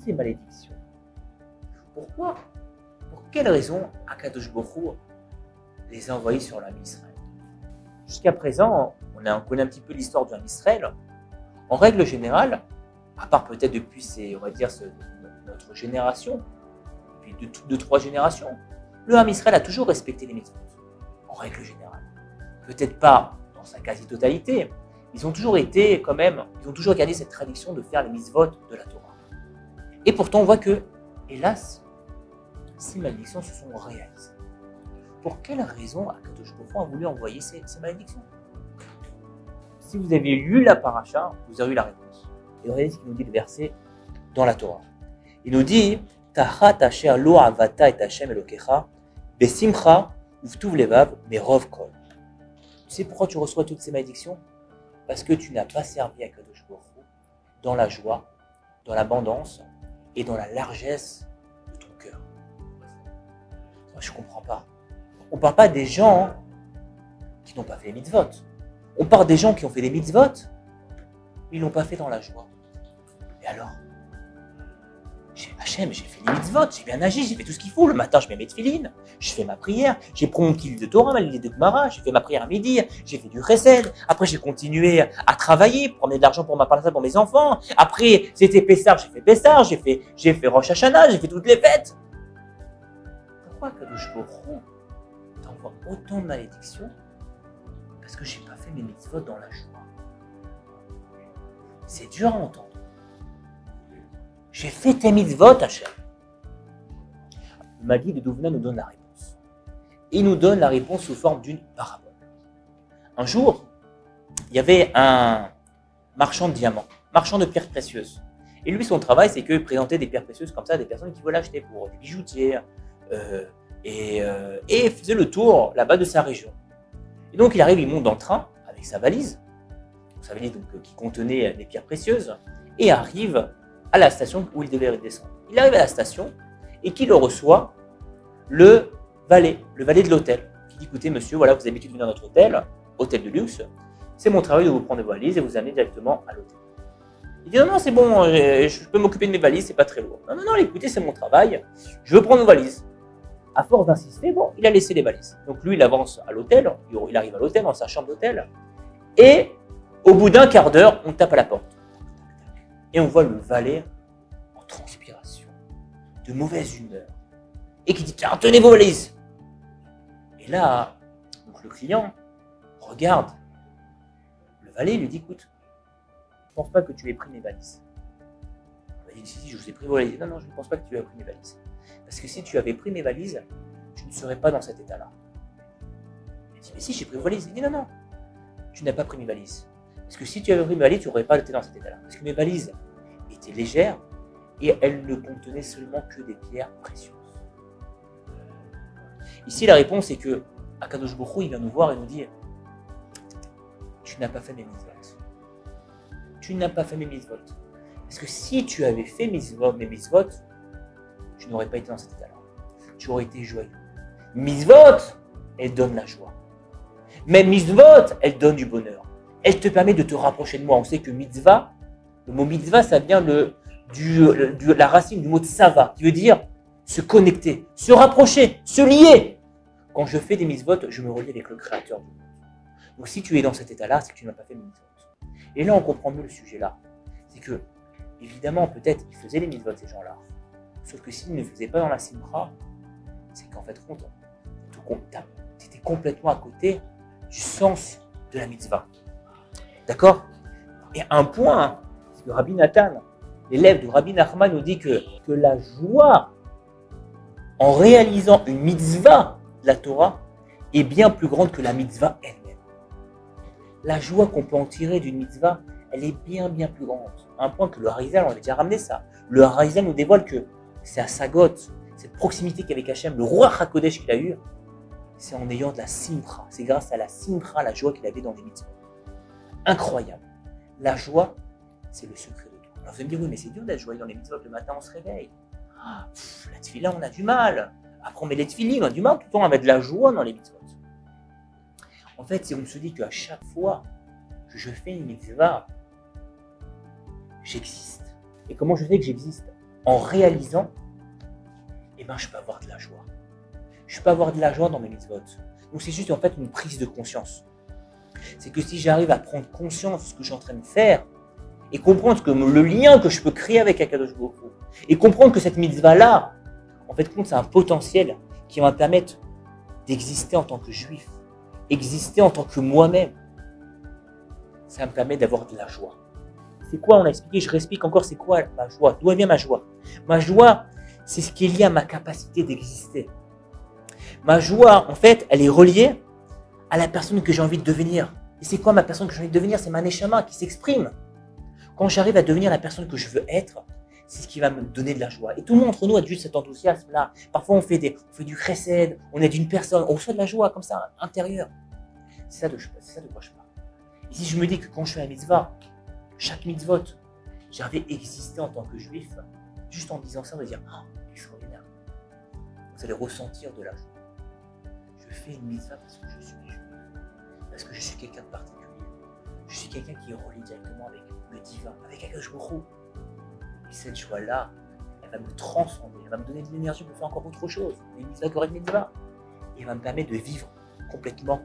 ces malédictions, pourquoi, pour quelle raison Akadosh Baruch Hu les a envoyées sur l'âme Israël? Jusqu'à présent, on connaît un petit peu l'histoire du l'âme Israël. En règle générale, à part peut-être depuis notre génération, depuis 2-3 générations, le l'âme Israël a toujours respecté les mitzvot, en règle générale. Peut-être pas dans sa quasi-totalité, ils ont toujours gardé cette tradition de faire les mitzvot de la Torah. Et pourtant, on voit que, hélas, ces malédictions se sont réalisées. Pour quelle raison Akadosh Baruch Hu a voulu envoyer ces malédictions? Si vous avez lu la paracha, vous avez eu la réponse. Et regardez ce qu'il nous dit le verset dans la Torah. Il nous dit Tachat asher lo avata et Hashem Elokecha besimcha uvtuv levav merov kol. Tu sais pourquoi tu reçois toutes ces malédictions? Parce que tu n'as pas servi Akadosh Baruch Hu dans la joie, dans l'abondance et dans la largesse de ton cœur. Moi, je ne comprends pas. On ne parle pas des gens qui n'ont pas fait les mitzvot. On parle des gens qui ont fait des mitzvot, mais ils ne l'ont pas fait dans la joie. Et alors, Hachem, j'ai fait les mitzvot, j'ai bien agi, j'ai fait tout ce qu'il faut. Le matin, je mets mes tefilines, je fais ma prière, j'ai pris mon kil de Torah, ma livre de Gemara, j'ai fait ma prière à midi, j'ai fait du chesed. Après, j'ai continué à travailler pour amener de l'argent pour ma parnassa, pour mes enfants. Après, c'était Pessah, j'ai fait Pessah, j'ai fait Rosh Hashanah, j'ai fait toutes les fêtes. Pourquoi Kadosh Baruch Hu t'envoie autant de malédictions? Parce que j'ai pas fait mes mitzvot dans la joie. C'est dur à entendre. J'ai fait tes mitzvot, Hachem. Le Maguide de Douvna nous donne la réponse. Il nous donne la réponse sous forme d'une parabole. Un jour, il y avait un marchand de diamants, marchand de pierres précieuses. Et lui, son travail, c'est qu'il présentait des pierres précieuses comme ça à des personnes qui veulent acheter pour des bijoutiers. Et faisait le tour là-bas de sa région. Et donc, il arrive, il monte dans le train avec sa valise donc, qui contenait des pierres précieuses, et arrive à la station où il devait descendre. Il arrive à la station et qui le reçoit? Le valet de l'hôtel, qui dit écoutez monsieur, voilà, vous avez l'habitude de venir à notre hôtel de luxe, c'est mon travail de vous prendre vos valises et vous amener directement à l'hôtel. Il dit non, c'est bon, je peux m'occuper de mes valises, c'est pas très lourd. Non, écoutez, c'est mon travail, je veux prendre vos valises. À force d'insister, bon, il a laissé les valises. Donc lui, il avance à l'hôtel, il arrive à l'hôtel, dans sa chambre d'hôtel, et au bout d'un quart d'heure, on tape à la porte. Et on voit le valet en transpiration, de mauvaise humeur, et qui dit tiens, tenez vos valises. Et là, donc le client regarde le valet et lui dit écoute, je ne pense pas que tu aies pris mes valises. Il dit si, je vous ai pris vos valises. Non, je ne pense pas que tu aies pris mes valises. Parce que si tu avais pris mes valises, tu ne serais pas dans cet état-là. Il dit mais si, j'ai pris vos valises. Il dit non, tu n'as pas pris mes valises. Parce que si tu avais pris mes valises, tu n'aurais pas été dans cet état-là. Parce que mes valises étaient légères et elles ne contenaient seulement que des pierres précieuses. Ici, la réponse est que Akadosh Baruch Hu, il vient nous voir et nous dire tu n'as pas fait mes mitzvot. Tu n'as pas fait mes mitzvot. Parce que si tu avais fait mes mitzvot, tu n'aurais pas été dans cet état-là. Tu aurais été joyeux. Mitzvot, elles donnent la joie. Même mitzvot, elles donnent du bonheur. Elle te permet de te rapprocher de moi. On sait que mitzvah, le mot mitzvah, ça vient de la racine du mot tsava, qui veut dire se connecter, se rapprocher, se lier. Quand je fais des mitzvot, je me relie avec le Créateur du monde. Donc si tu es dans cet état-là, c'est que tu n'as pas fait de mitzvot. Et là, on comprend mieux le sujet là. C'est que, évidemment, peut-être ils faisaient les mitzvot, ces gens-là. Sauf que s'ils ne faisaient pas dans la simra, c'est qu'en fait, tu étais complètement à côté du sens de la mitzvah. D'accord? Et un point, c'est que Rabbi Nathan, l'élève de Rabbi Nachman, nous dit que la joie en réalisant une mitzvah de la Torah est bien plus grande que la mitzvah elle-même. La joie qu'on peut en tirer d'une mitzvah, elle est bien plus grande. Un point que le Harizal, on avait déjà ramené ça. Le Harizal nous dévoile que c'est à Sagot, cette proximité qu'avec Hachem, le roi HaKodesh qu'il a eu, c'est en ayant de la simcha. C'est grâce à la simcha, la joie qu'il avait dans les mitzvot. Incroyable. La joie, c'est le secret de tout. Alors vous allez me dire, oui, mais c'est dur d'être joyeux dans les mitzvot. Le matin, on se réveille. La tefila, on a du mal. Après, on met les tefilines, on a du mal tout le temps à mettre de la joie dans les mitzvot. En fait, si on se dit qu'à chaque fois que je fais une mitzvah, j'existe. Et comment je sais que j'existe? en réalisant, eh ben, je peux avoir de la joie. Je peux avoir de la joie dans mes mitzvot. Donc c'est juste en fait une prise de conscience. C'est que si j'arrive à prendre conscience de ce que je suis en train de faire, et comprendre que le lien que je peux créer avec Akadosh Baruch Hu, et comprendre que cette mitzvah-là, en fait, c'est un potentiel qui va me permettre d'exister en tant que juif, exister en tant que moi-même. Ça me permet d'avoir de la joie. C'est quoi, on a expliqué, je réexplique encore, c'est quoi ma joie? D'où vient ma joie? Ma joie, c'est ce qui est lié à ma capacité d'exister. Ma joie, en fait, elle est reliée à la personne que j'ai envie de devenir. Et c'est quoi ma personne que j'ai envie de devenir? C'est ma neshama qui s'exprime. Quand j'arrive à devenir la personne que je veux être, c'est ce qui va me donner de la joie. Et tout le monde entre nous a juste cet enthousiasme-là. Parfois, on fait du chesed, on aide une personne, on reçoit de la joie comme ça, intérieure. C'est ça de quoi je parle. Et si je me dis que quand je fais la mitzvah, chaque mitzvot, j'arrive à exister en tant que juif, juste en disant ça, on va dire, oh, extraordinaire. Vous allez ressentir de la joie. Je fais une mitzvah parce que je suis juif, parce que je suis quelqu'un de particulier. Je suis quelqu'un qui est relié directement avec le divin, avec Akadosh Baruch Hu. Et cette joie-là, elle va me transcender, elle va me donner de l'énergie pour faire encore autre chose, des mitzvahs, et elle va me permettre de vivre complètement